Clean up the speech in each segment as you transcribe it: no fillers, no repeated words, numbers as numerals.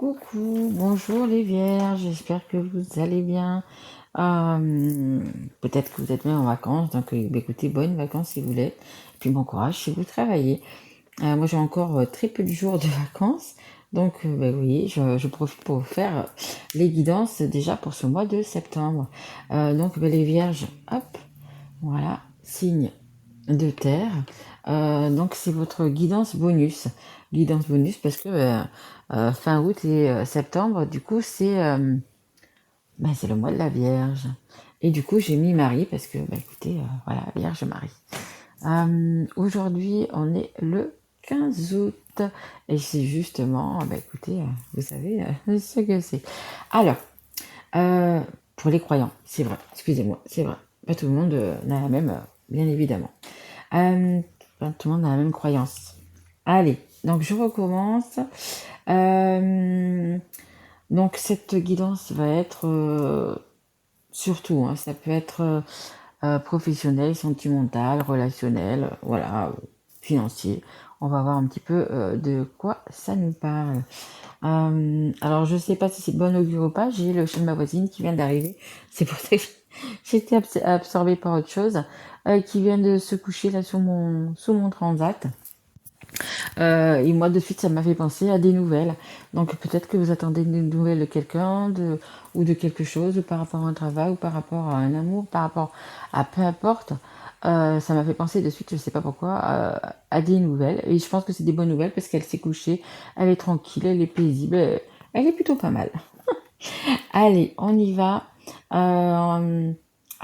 Coucou, bonjour les vierges, j'espère que vous allez bien. Peut-être que vous êtes même en vacances, donc écoutez, bonnes vacances si vous l'êtes. Et puis bon courage si vous travaillez. Moi j'ai encore très peu de jours de vacances, donc vous voyez, je profite pour vous faire les guidances déjà pour ce mois de septembre. Donc les vierges, hop, voilà, signe de terre. Donc c'est votre guidance bonus. Guidance bonus parce que fin août et septembre, du coup, c'est le mois de la Vierge. Et du coup, j'ai mis Marie parce que, écoutez, voilà, Vierge Marie. Aujourd'hui, on est le 15 août. Et c'est justement, écoutez, vous savez ce que c'est. Alors, pour les croyants, c'est vrai, excusez-moi, c'est vrai. Pas tout le monde n'a la même, bien évidemment. Pas tout le monde a la même croyance. Allez, donc je recommence. Donc cette guidance va être surtout, hein, ça peut être professionnel, sentimental, relationnel, voilà, financier. On va voir un petit peu de quoi ça nous parle. Alors je sais pas si c'est de bonne augure ou pas, j'ai le chien de ma voisine qui vient d'arriver. C'est pour ça que j'étais absorbée par autre chose, qui vient de se coucher là sous mon transat. Et moi, de suite, ça m'a fait penser à des nouvelles. Donc peut-être que vous attendez des nouvelles de quelqu'un, ou de quelque chose, ou par rapport à un travail, ou par rapport à un amour, par rapport à peu importe. Ça m'a fait penser de suite, je sais pas pourquoi, à des nouvelles. Et je pense que c'est des bonnes nouvelles parce qu'elle s'est couchée, elle est tranquille, elle est paisible, elle est plutôt pas mal. Allez, on y va. Euh,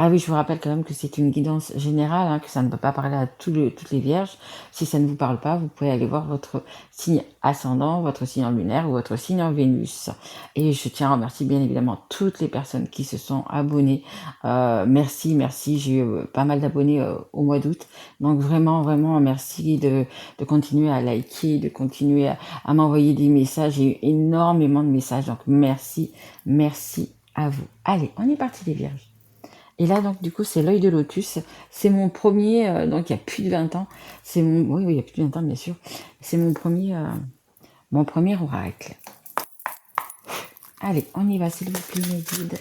ah oui, je vous rappelle quand même que c'est une guidance générale, hein, que ça ne peut pas parler à toutes les vierges. Si ça ne vous parle pas, vous pouvez aller voir votre signe ascendant, votre signe en lunaire ou votre signe en Vénus. Et je tiens à remercier bien évidemment toutes les personnes qui se sont abonnées. Merci. J'ai eu pas mal d'abonnés au mois d'août. Donc vraiment, vraiment, merci de continuer à liker, de continuer à m'envoyer des messages. J'ai eu énormément de messages. Donc merci à vous. Allez, on est parti les vierges. Et là, donc, du coup, c'est l'œil de lotus. C'est mon premier, donc il y a plus de 20 ans. Oui, il y a plus de 20 ans, bien sûr. C'est mon premier oracle. Allez, on y va, s'il vous plaît, mes guides,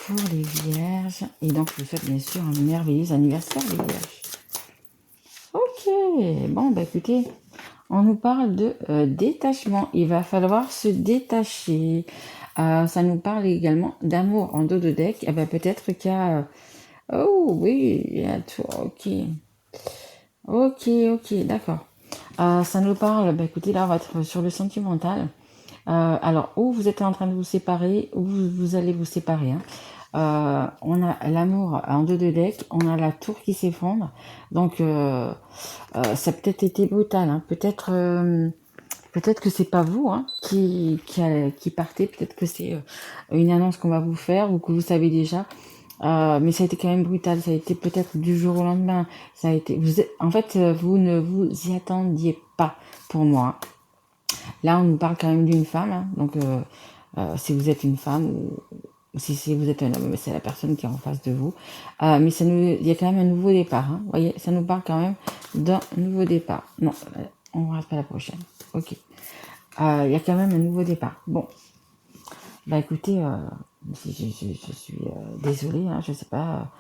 pour les vierges. Et donc, je vous souhaite, bien sûr, un merveilleux anniversaire, les vierges. Ok, bon, écoutez, on nous parle de détachement. Il va falloir se détacher. Ça nous parle également d'amour en dos de deck. Peut-être qu'il y a... oh oui, il y a tout. Ok. Ok, d'accord. Ça nous parle, écoutez, là, on va être sur le sentimental. Alors, ou vous êtes en train de vous séparer, ou vous allez vous séparer. Hein. On a l'amour en deux de deck, on a la tour qui s'effondre. Donc, ça a peut-être été brutal. Hein. Peut-être que c'est pas vous hein, qui partez. Peut-être que c'est une annonce qu'on va vous faire ou que vous savez déjà. Mais ça a été quand même brutal. Ça a été peut-être du jour au lendemain. Ça a été. En fait, vous ne vous y attendiez pas pour moi. Là, on nous parle quand même d'une femme. Hein, donc, si vous êtes une femme ou si vous êtes un homme, c'est la personne qui est en face de vous. Mais il y a quand même un nouveau départ. Hein, voyez, ça nous parle quand même d'un nouveau départ. Non, on ne rate pas la prochaine. Ok. Il y a quand même un nouveau départ. Bon. Écoutez, je suis désolée, hein, je sais pas.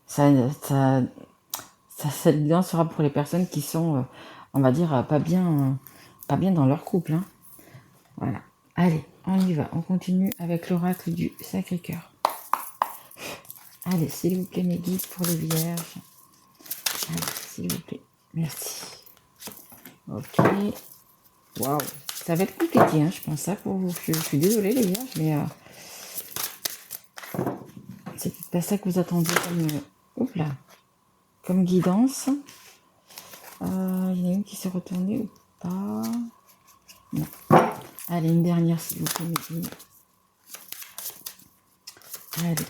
Ça, ça, cette guidance sera pour les personnes qui sont, on va dire, pas bien dans leur couple. Hein. Voilà. Allez, on y va. On continue avec l'oracle du Sacré-Cœur. Allez, s'il vous plaît, mes guides pour les vierges. Allez, s'il vous plaît. Merci. Ok. Waouh. Ça va être compliqué, hein, je pense ça pour vous. Je suis désolée, les vierges, mais c'est pas ça que vous attendiez comme guidance. Il y en a une qui s'est retournée ou pas? Non. Allez, une dernière, s'il vous plaît, mes guides. Allez,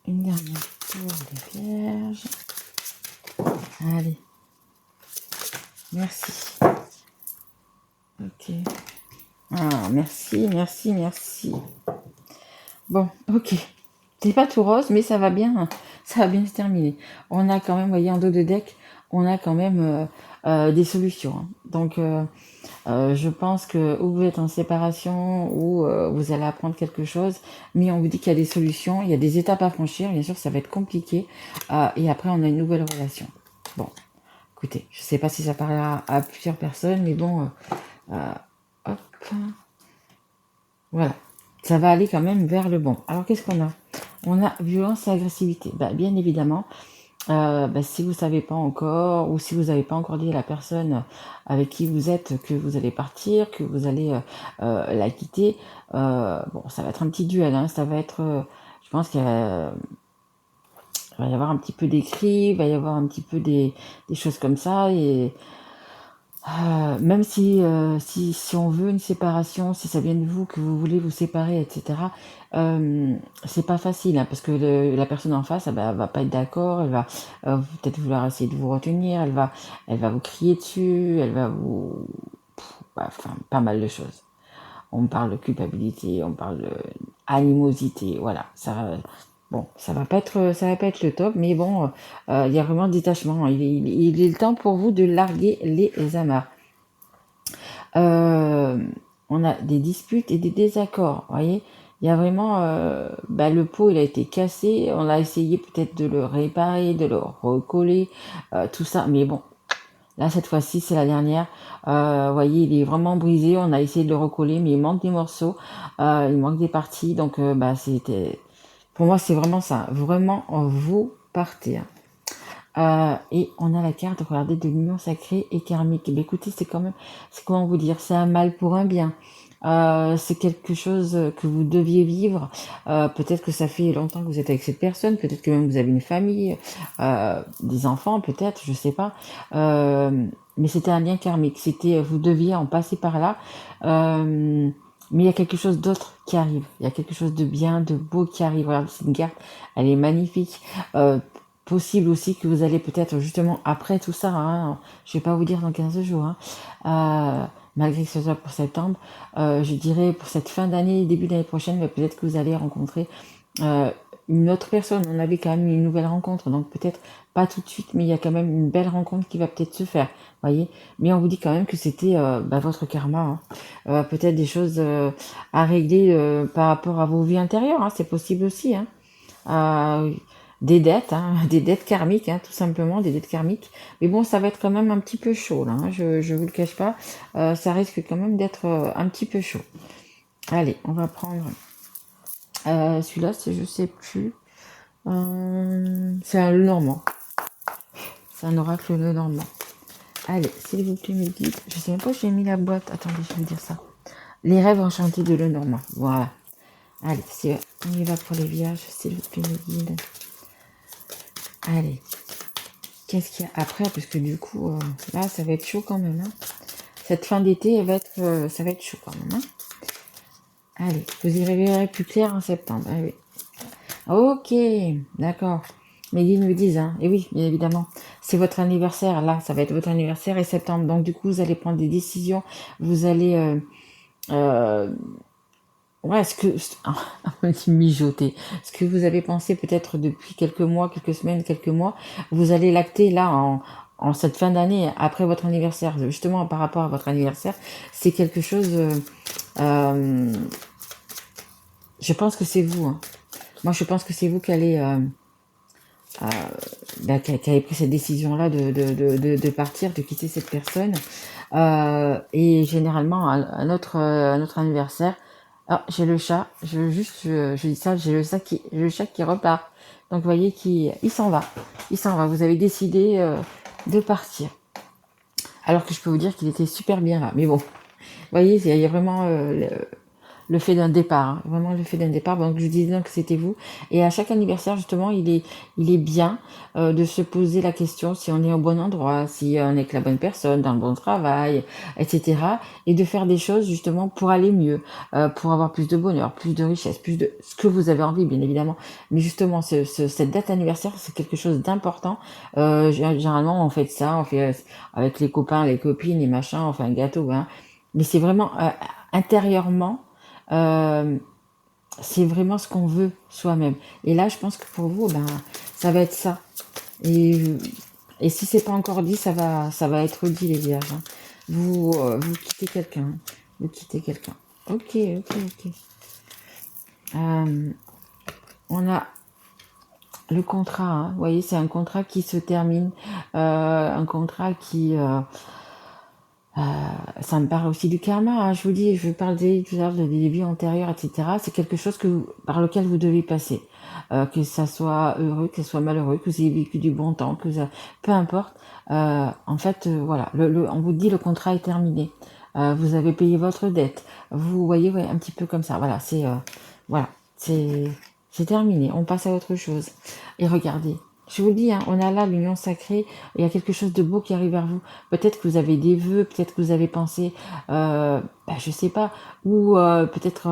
une dernière pour les vierges. Allez. Merci. Ok. Ah, merci. Bon, ok. C'est pas tout rose, mais ça va bien se terminer. On a quand même, vous voyez, en dos de deck, on a quand même des solutions, hein. Donc, je pense que ou vous êtes en séparation ou vous allez apprendre quelque chose, mais on vous dit qu'il y a des solutions, il y a des étapes à franchir. Bien sûr, ça va être compliqué. Et après, on a une nouvelle relation. Bon, écoutez, je ne sais pas si ça parlera à plusieurs personnes, mais bon, hop, voilà. Ça va aller quand même vers le bon. Alors, qu'est-ce qu'on a? On a violence et agressivité. Bah, bien évidemment, si vous ne savez pas encore, ou si vous n'avez pas encore dit à la personne avec qui vous êtes que vous allez partir, que vous allez la quitter, bon, ça va être un petit duel, hein, ça va être, je pense qu'il va y avoir un petit peu d'écrit, il va y avoir un petit peu des choses comme ça, et même si on veut une séparation, si ça vient de vous, que vous voulez vous séparer, etc., c'est pas facile, hein, parce que la personne en face, elle va pas être d'accord, elle va peut-être vouloir essayer de vous retenir, elle va vous crier dessus, elle va vous... enfin, pas mal de choses. On parle de culpabilité, on parle d'animosité, voilà. Bon, ça va pas être le top, mais bon, il y a vraiment détachement. Il est le temps pour vous de larguer les amarres. On a des disputes et des désaccords, vous voyez. Il y a vraiment, le pot, il a été cassé, on a essayé peut-être de le réparer, de le recoller, tout ça, mais bon, là, cette fois-ci, c'est la dernière. Vous voyez, il est vraiment brisé, on a essayé de le recoller, mais il manque des morceaux, il manque des parties, donc c'était... Pour moi, c'est vraiment ça, vraiment, vous partez, hein. Et on a la carte, regardez, de l'union sacrée et karmique. Mais écoutez, c'est comment vous dire, c'est un mal pour un bien. C'est quelque chose que vous deviez vivre. Peut-être que ça fait longtemps que vous êtes avec cette personne, peut-être que même vous avez une famille, des enfants, peut-être, je sais pas. Mais c'était un lien karmique. Vous deviez en passer par là. Mais il y a quelque chose d'autre qui arrive. Il y a quelque chose de bien, de beau qui arrive. Regardez, cette carte, elle est magnifique. Possible aussi que vous allez peut-être justement après tout ça, hein, je vais pas vous dire dans 15 jours, hein, malgré que ce soit pour septembre, je dirais pour cette fin d'année, début d'année prochaine, mais peut-être que vous allez rencontrer une autre personne. On avait quand même une nouvelle rencontre, donc peut-être pas tout de suite, mais il y a quand même une belle rencontre qui va peut-être se faire, voyez. Mais on vous dit quand même que c'était votre karma, hein. Peut-être des choses à régler par rapport à vos vies antérieures, hein, c'est possible aussi, hein. Des dettes, hein, des dettes karmiques, hein, tout simplement, des dettes karmiques. Mais bon, ça va être quand même un petit peu chaud, là, hein, je vous le cache pas. Ça risque quand même d'être un petit peu chaud. Allez, on va prendre celui-là, je sais plus. C'est un Lenormand. C'est un oracle Lenormand. Allez, s'il vous plaît, mes guides. Je sais même pas où j'ai mis la boîte. Attendez, je vais vous dire ça. Les rêves enchantés de Lenormand. Voilà. Allez, on y va pour les vierges, s'il vous plaît, mes guides. Allez. Qu'est-ce qu'il y a après? Parce que du coup, là, ça va être chaud quand même, hein. Cette fin d'été, ça va être chaud quand même, hein. Allez, vous y verrez plus clair en septembre. Allez. Ok, d'accord. Mes guides me disent, hein. Et oui, bien évidemment, c'est votre anniversaire. Là, ça va être votre anniversaire et septembre. Donc, du coup, vous allez prendre des décisions. Vous allez... ouais, on dit mijoter. Ce que vous avez pensé peut-être depuis quelques mois, quelques semaines, quelques mois, vous allez l'acter là en cette fin d'année, après votre anniversaire. Justement, par rapport à votre anniversaire, c'est quelque chose... je pense que c'est vous, hein. Moi, je pense que c'est vous qui allez... qui avez pris cette décision-là de partir, de quitter cette personne. Et généralement, à notre anniversaire, ah, j'ai le chat, je dis ça, j'ai le chat qui repart. Donc, vous voyez, il s'en va. Il s'en va. Vous avez décidé de partir. Alors que je peux vous dire qu'il était super bien là. Mais bon, vous voyez, il y a vraiment le fait d'un départ, hein, vraiment le fait d'un départ. Donc je disais donc que c'était vous. Et à chaque anniversaire, justement, il est bien de se poser la question si on est au bon endroit, si on est avec la bonne personne, dans le bon travail, etc. Et de faire des choses justement pour aller mieux, pour avoir plus de bonheur, plus de richesse, plus de ce que vous avez envie, bien évidemment. Mais justement, cette date anniversaire, c'est quelque chose d'important. Généralement, on fait ça, on fait avec les copains, les copines, les machins, on fait un gâteau, hein. Mais c'est vraiment intérieurement, c'est vraiment ce qu'on veut soi-même. Et là, je pense que pour vous, ça va être ça. Et Et si c'est pas encore dit, ça va être dit, les vierges, hein. Vous quittez quelqu'un. Vous quittez quelqu'un. Ok, ok, ok. Euh, on a le contrat, hein. Vous voyez, c'est un contrat qui se termine. Un contrat qui... ça me parle aussi du karma, hein. Je vous dis, je parlais tout à l'heure des vies antérieures, etc. C'est quelque chose par lequel vous devez passer. Que ça soit heureux, que ça soit malheureux, que vous ayez vécu du bon temps, peu importe. En fait, voilà, on vous dit le contrat est terminé. Vous avez payé votre dette. Vous voyez, ouais, un petit peu comme ça. Voilà, voilà, c'est, c'est terminé. On passe à autre chose. Et regardez, je vous le dis, hein, on a là l'union sacrée. Il y a quelque chose de beau qui arrive vers vous. Peut-être que vous avez des vœux, peut-être que vous avez pensé, je sais pas, ou peut-être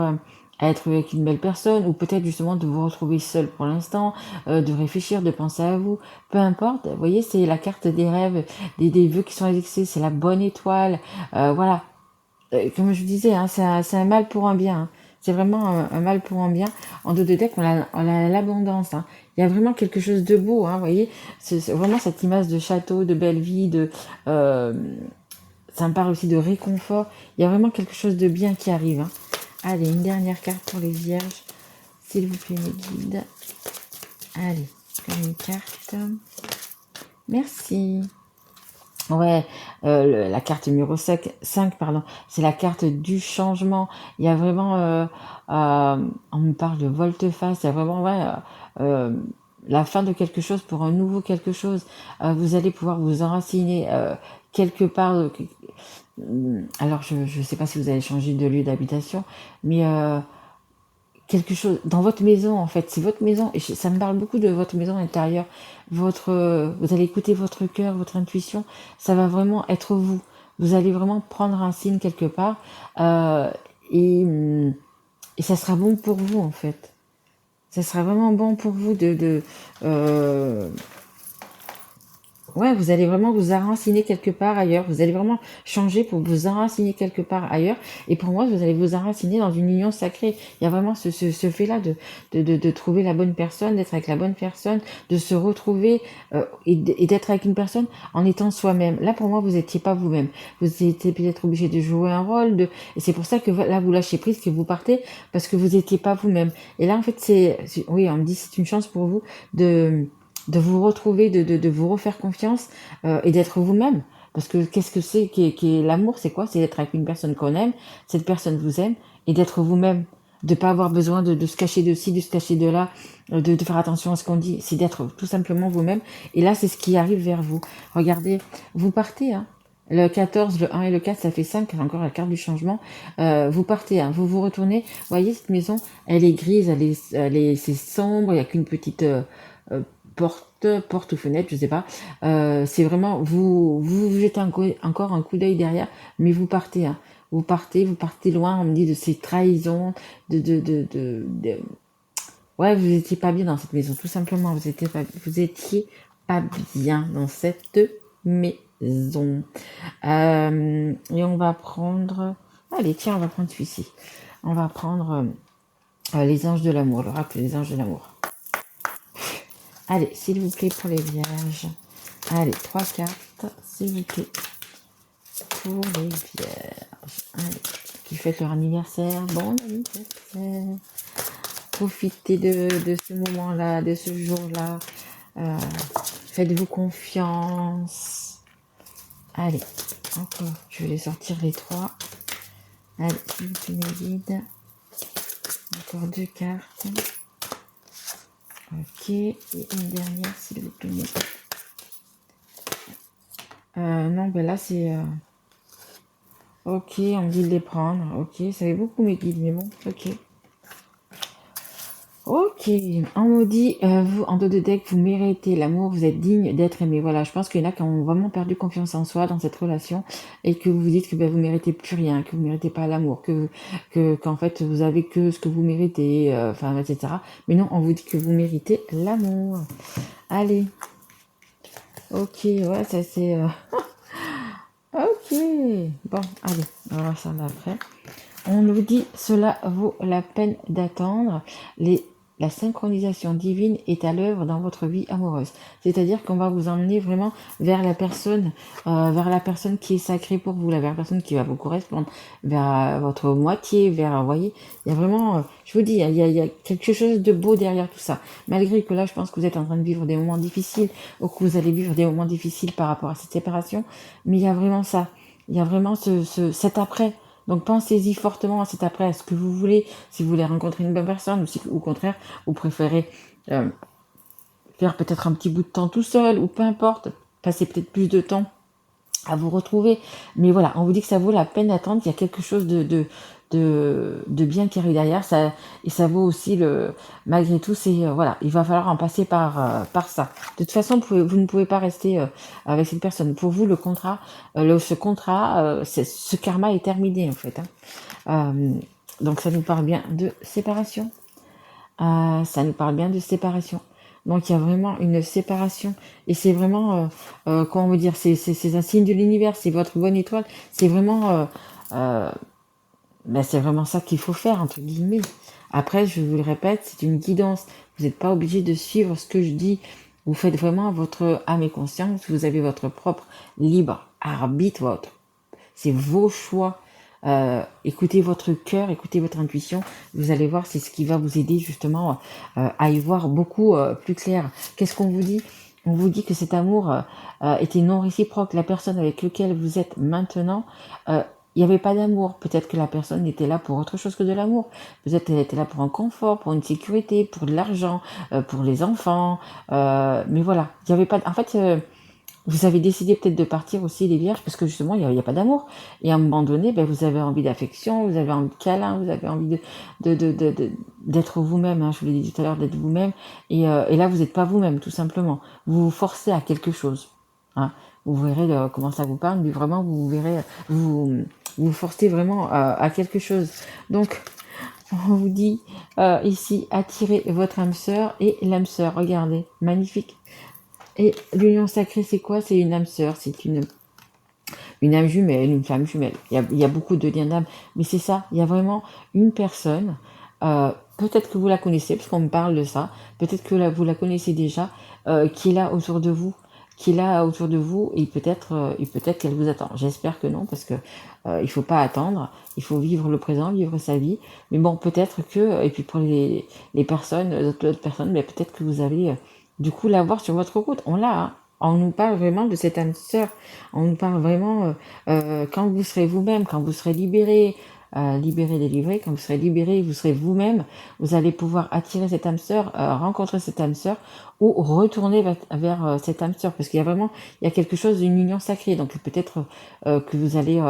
à être avec une belle personne, ou peut-être justement de vous retrouver seul pour l'instant, de réfléchir, de penser à vous, peu importe. Vous voyez, c'est la carte des rêves, des vœux qui sont exaucés, c'est la bonne étoile, voilà. Comme je vous disais, hein, c'est un mal pour un bien, hein. C'est vraiment un mal pour un bien. En dos de deck, on a l'abondance, hein. Il y a vraiment quelque chose de beau, hein, vous voyez. C'est vraiment cette image de château, de belle vie, euh, ça me parle aussi de réconfort. Il y a vraiment quelque chose de bien qui arrive, hein. Allez, une dernière carte pour les vierges. S'il vous plaît, mes guides. Allez, une carte. Merci. Ouais, la carte numéro 5, pardon, c'est la carte du changement. Il y a vraiment, on me parle de volte-face, il y a vraiment ouais, euh, la fin de quelque chose pour un nouveau quelque chose. Vous allez pouvoir vous enraciner quelque part. Alors, je ne sais pas si vous allez changer de lieu d'habitation, mais quelque chose dans votre maison en fait, c'est votre maison et ça me parle beaucoup de votre maison intérieure. Vous allez écouter votre cœur, votre intuition, ça va vraiment être vous. Vous allez vraiment prendre un signe quelque part euh, et, hum, et ça sera bon pour vous en fait. Ça sera vraiment bon pour vous euh, ouais, vous allez vraiment vous enraciner quelque part ailleurs. Vous allez vraiment changer pour vous enraciner quelque part ailleurs. Et pour moi, vous allez vous enraciner dans une union sacrée. Il y a vraiment ce fait-là de trouver la bonne personne, d'être avec la bonne personne, de se retrouver et d'être avec une personne en étant soi-même. Là, pour moi, vous n'étiez pas vous-même. Vous étiez peut-être obligé de jouer un rôle. Et c'est pour ça que là, vous lâchez prise, que vous partez, parce que vous n'étiez pas vous-même. Et là, en fait, oui, on me dit c'est une chance pour vous de vous retrouver, de vous refaire confiance et d'être vous-même. Parce que qu'est-ce que c'est qui est l'amour? C'est quoi? C'est d'être avec une personne qu'on aime, cette personne vous aime, et d'être vous-même. De pas avoir besoin de se cacher de ci, de se cacher de là, de faire attention à ce qu'on dit. C'est d'être tout simplement vous-même. Et là, c'est ce qui arrive vers vous. Regardez, vous partez, hein. Le 14, le 1 et le 4, ça fait 5, encore la carte du changement. Vous partez, hein, vous vous retournez. Vous voyez, cette maison, elle est grise, c'est sombre, il n'y a qu'une petite euh, porte ou fenêtre, je sais pas. C'est vraiment, vous jetez encore un coup d'œil derrière, mais vous partez, hein. Vous partez loin, on me dit de ces trahisons, de- ouais, vous étiez pas bien dans cette maison, tout simplement, vous étiez pas bien dans cette maison. Et on va prendre, allez, tiens, on va prendre celui-ci. On va prendre les anges de l'amour, l'oracle des anges de l'amour. Allez, s'il vous plaît, pour les vierges. Allez, 3 cartes, s'il vous plaît, pour les vierges. Allez, qui fêtent leur anniversaire. Bon anniversaire. Profitez de ce moment-là, de ce jour-là. Euh, Faites-vous confiance. Allez, encore, je vais les sortir les 3. Allez, s'il vous plaît, mes guides. Encore 2 cartes. Ok, et une dernière, s'il vous plaît, mes guides. Non, ben là, c'est... Ok, on me dit de les prendre. Ok, ça fait beaucoup mes guides, mais bon, ok. Ok, on me dit, vous, en dos de deck, vous méritez l'amour, vous êtes digne d'être aimé. Voilà, je pense qu'il y en a qui ont vraiment perdu confiance en soi dans cette relation et que vous vous dites que ben, vous méritez plus rien, que vous méritez pas l'amour, qu'en fait vous avez que ce que vous méritez, enfin, etc. Mais non, on vous dit que vous méritez l'amour. Allez, ok, ouais, ça c'est... Ok, bon, allez, on va voir ça après. On nous dit cela vaut la peine d'attendre. la synchronisation divine est à l'œuvre dans votre vie amoureuse. C'est-à-dire qu'on va vous emmener vraiment vers la personne qui est sacrée pour vous, vers la personne qui va vous correspondre, vers votre moitié, vers, vous voyez, il y a vraiment, je vous dis, il y a quelque chose de beau derrière tout ça. Malgré que là, je pense que vous êtes en train de vivre des moments difficiles, ou que vous allez vivre des moments difficiles par rapport à cette séparation, mais il y a vraiment ça. Il y a vraiment cet après. Donc pensez-y fortement à cet après, à ce que vous voulez, si vous voulez rencontrer une bonne personne, ou si au contraire, vous préférez faire peut-être un petit bout de temps tout seul, ou peu importe, passer peut-être plus de temps à vous retrouver. Mais voilà, on vous dit que ça vaut la peine d'attendre, il y a quelque chose de bien qui arrive derrière, ça, et ça vaut aussi malgré tout, c'est, voilà, il va falloir en passer par ça. De toute façon, vous ne pouvez pas rester avec cette personne. Pour vous, le contrat, ce karma est terminé, en fait. Donc ça nous parle bien de séparation. Ça nous parle bien de séparation. Donc il y a vraiment une séparation et c'est vraiment, comment vous dire, c'est un signe de l'univers, c'est votre bonne étoile, c'est vraiment, c'est vraiment ça qu'il faut faire entre guillemets. Après, je vous le répète, c'est une guidance. Vous n'êtes pas obligé de suivre ce que je dis. Vous faites vraiment votre âme et conscience. Vous avez votre propre libre arbitre. C'est vos choix. Écoutez votre cœur, écoutez votre intuition. Vous allez voir, c'est ce qui va vous aider justement à y voir beaucoup plus clair. Qu'est-ce qu'on vous dit? On vous dit que cet amour était non réciproque. La personne avec laquelle vous êtes maintenant, il n'y avait pas d'amour. Peut-être que la personne était là pour autre chose que de l'amour. Peut-être qu'elle était là pour un confort, pour une sécurité, pour de l'argent, pour les enfants. Mais voilà, il n'y avait pas. En fait, vous avez décidé peut-être de partir aussi les vierges parce que justement il y a pas d'amour. Et à un moment donné, vous avez envie d'affection, vous avez envie de câlin, vous avez envie d'être vous-même. Hein, je vous l'ai dit tout à l'heure, d'être vous-même. Et là, vous n'êtes pas vous-même, tout simplement. Vous vous forcez à quelque chose. Hein. Vous verrez comment ça vous parle, mais vraiment, vous verrez, vous forcez vraiment à quelque chose. Donc, on vous dit ici, attirez votre âme sœur et l'âme sœur. Regardez, magnifique. Et l'union sacrée, c'est quoi? C'est une âme sœur, c'est une âme jumelle, une femme jumelle. Il y a beaucoup de liens d'âme, mais c'est ça, il y a vraiment une personne, peut-être que vous la connaissez, parce qu'on me parle de ça, peut-être que vous la connaissez déjà, qui est là autour de vous, et peut-être qu'elle vous attend. J'espère que non, parce que il faut pas attendre, il faut vivre le présent, vivre sa vie. Mais bon, peut-être que, et puis pour les personnes, d'autres personnes, peut-être que vous allez du coup l'avoir sur votre route. On l'a, hein. On nous parle vraiment de cette âme sœur. On nous parle vraiment quand vous serez vous-même, quand vous serez libéré, délivré, quand vous serez libéré, vous serez vous-même, vous allez pouvoir attirer cette âme sœur, rencontrer cette âme sœur ou retourner vers cette âme sœur, parce qu'il y a vraiment, il y a quelque chose d'une union sacrée. Donc peut-être que vous allez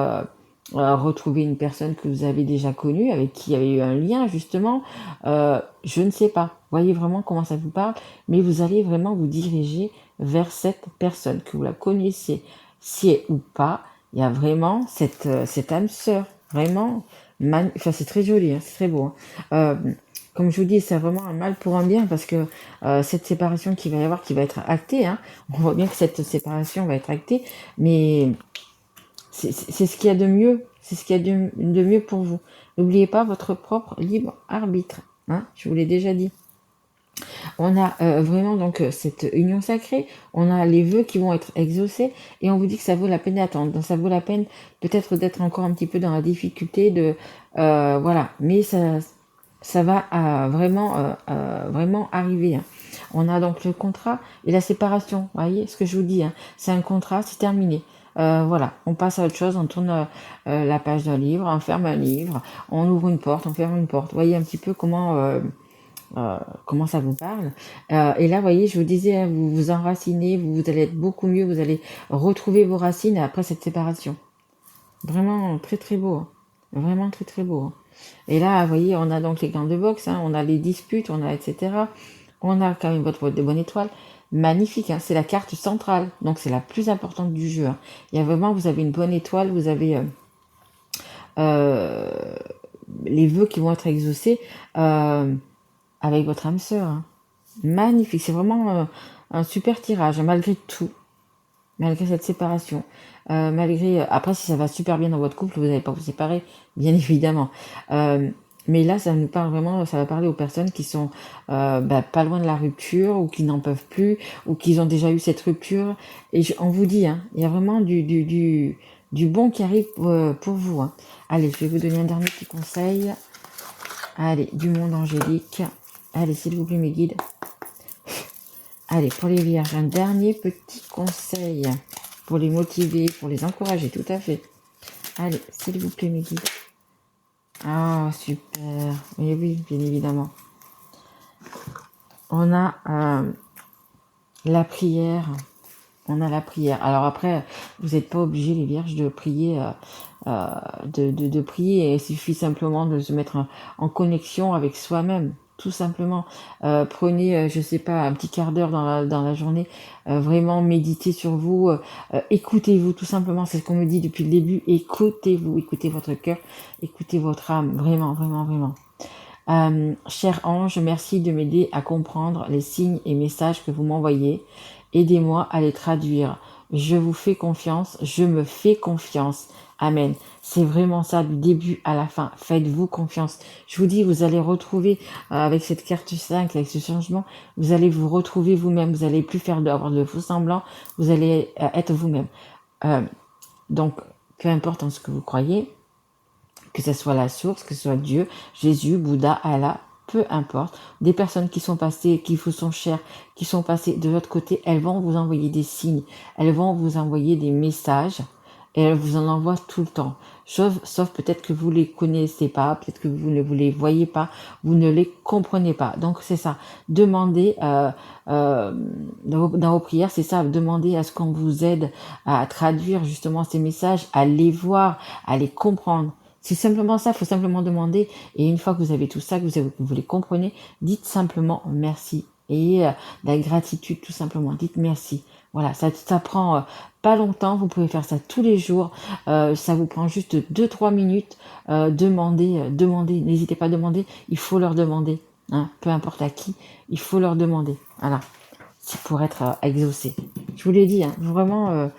retrouver une personne que vous avez déjà connue, avec qui il y avait eu un lien justement. Je ne sais pas. Voyez vraiment comment ça vous parle, mais vous allez vraiment vous diriger vers cette personne, que vous la connaissez, si ou pas. Il y a vraiment cette âme sœur, vraiment, enfin c'est très joli, hein, c'est très beau. Hein. Comme je vous dis, c'est vraiment un mal pour un bien, parce que cette séparation qu'il va y avoir, qui va être actée, hein, on voit bien que cette séparation va être actée, mais c'est ce qu'il y a de mieux, c'est ce qu'il y a de mieux pour vous. N'oubliez pas votre propre libre arbitre, hein, je vous l'ai déjà dit. On a vraiment donc cette union sacrée, on a les vœux qui vont être exaucés, et on vous dit que ça vaut la peine d'attendre. Donc ça vaut la peine peut-être d'être encore un petit peu dans la difficulté voilà, mais ça va vraiment arriver. Hein. On a donc le contrat et la séparation. Vous voyez ce que je vous dis, hein. C'est un contrat, c'est terminé. Voilà, on passe à autre chose, on tourne la page d'un livre, on ferme un livre, on ouvre une porte, on ferme une porte. Vous voyez un petit peu comment ça vous parle. Et là, vous voyez, je vous disais, hein, vous vous enracinez, vous allez être beaucoup mieux, vous allez retrouver vos racines après cette séparation. Vraiment très très beau. Hein. Vraiment très très beau. Hein. Et là, vous voyez, on a donc les gants de boxe, hein, on a les disputes, on a etc. On a quand même votre boîte de bonne étoile. Magnifique, hein, c'est la carte centrale, donc c'est la plus importante du jeu. Hein. Il y a vraiment, vous avez une bonne étoile, vous avez les vœux qui vont être exaucés avec votre âme sœur. Hein. Magnifique, c'est vraiment un super tirage, malgré tout, malgré cette séparation. Après, si ça va super bien dans votre couple, vous n'allez pas vous séparer, bien évidemment. Mais là, ça nous parle vraiment, ça va parler aux personnes qui sont pas loin de la rupture ou qui n'en peuvent plus ou qui ont déjà eu cette rupture. Et on vous dit, hein, il y a vraiment du bon qui arrive pour vous. Hein. Allez, je vais vous donner un dernier petit conseil. Allez, du monde angélique. Allez, s'il vous plaît, mes guides. Allez, pour les vierges, un dernier petit conseil pour les motiver, pour les encourager, tout à fait. Allez, s'il vous plaît, mes guides. Ah, super. Mais oui, bien évidemment. On a la prière. On a la prière. Alors après, vous n'êtes pas obligés, les vierges, de prier, de prier. Il suffit simplement de se mettre en connexion avec soi-même. Tout simplement, prenez, je sais pas, un petit quart d'heure dans la journée, vraiment méditez sur vous, écoutez-vous, tout simplement, c'est ce qu'on me dit depuis le début, écoutez-vous, écoutez votre cœur, écoutez votre âme, vraiment, vraiment, vraiment. Cher ange, merci de m'aider à comprendre les signes et messages que vous m'envoyez. Aidez-moi à les traduire. Je vous fais confiance, je me fais confiance. Amen. C'est vraiment ça du début à la fin. Faites-vous confiance. Je vous dis, vous allez retrouver avec cette carte 5, avec ce changement, vous allez vous retrouver vous-même. Vous n'allez plus avoir de faux semblants. Vous allez être vous-même. Donc, peu importe en ce que vous croyez, que ce soit la source, que ce soit Dieu, Jésus, Bouddha, Allah, peu importe, des personnes qui sont passées, qui vous sont chères, qui sont passées de l'autre côté, elles vont vous envoyer des signes, elles vont vous envoyer des messages, et elles vous en envoient tout le temps. Sauf peut-être que vous les connaissez pas, peut-être que vous ne les voyez pas, vous ne les comprenez pas. Donc c'est ça, demandez dans vos prières, c'est ça, demandez à ce qu'on vous aide à traduire justement ces messages, à les voir, à les comprendre. C'est simplement ça, il faut simplement demander. Et une fois que vous avez tout ça, que vous les comprenez, dites simplement merci. Et la gratitude, tout simplement. Dites merci. Voilà, ça prend pas longtemps. Vous pouvez faire ça tous les jours. Ça vous prend juste 2-3 minutes. Demandez. N'hésitez pas à demander. Il faut leur demander. Hein, peu importe à qui, il faut leur demander. Voilà. C'est pour être exaucé. Je vous l'ai dit, hein, vraiment...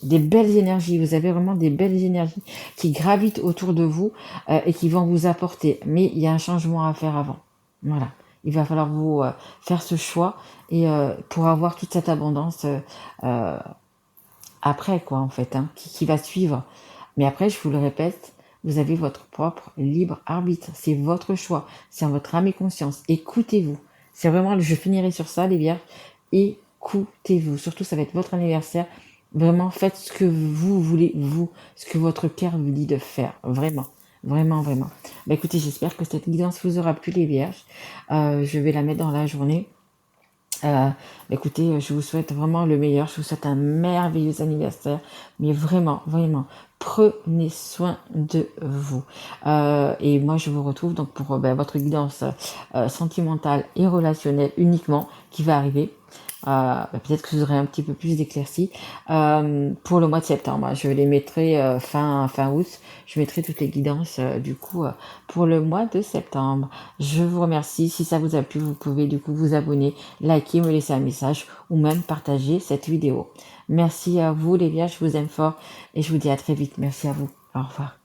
des belles énergies, vous avez vraiment des belles énergies qui gravitent autour de vous et qui vont vous apporter. Mais il y a un changement à faire avant. Voilà. Il va falloir vous faire ce choix et pour avoir toute cette abondance après, quoi, en fait, hein, qui va suivre. Mais après, je vous le répète, vous avez votre propre libre arbitre. C'est votre choix. C'est en votre âme et conscience. Écoutez-vous. C'est vraiment, je finirai sur ça, les vierges. Écoutez-vous. Surtout, ça va être votre anniversaire. Vraiment, faites ce que vous voulez, ce que votre cœur vous dit de faire. Vraiment, vraiment, vraiment. Bah, écoutez, j'espère que cette guidance vous aura plu, les vierges. Je vais la mettre dans la journée. Écoutez, je vous souhaite vraiment le meilleur. Je vous souhaite un merveilleux anniversaire. Mais vraiment, vraiment, prenez soin de vous. Et moi, je vous retrouve donc pour votre guidance sentimentale et relationnelle uniquement qui va arriver. Peut-être que vous aurez un petit peu plus d'éclaircies pour le mois de septembre. Je les mettrai fin août. Je mettrai toutes les guidances du coup pour le mois de septembre. Je vous remercie. Si ça vous a plu, vous pouvez du coup vous abonner, liker, me laisser un message ou même partager cette vidéo. Merci à vous les vierges, je vous aime fort et je vous dis à très vite. Merci à vous. Au revoir.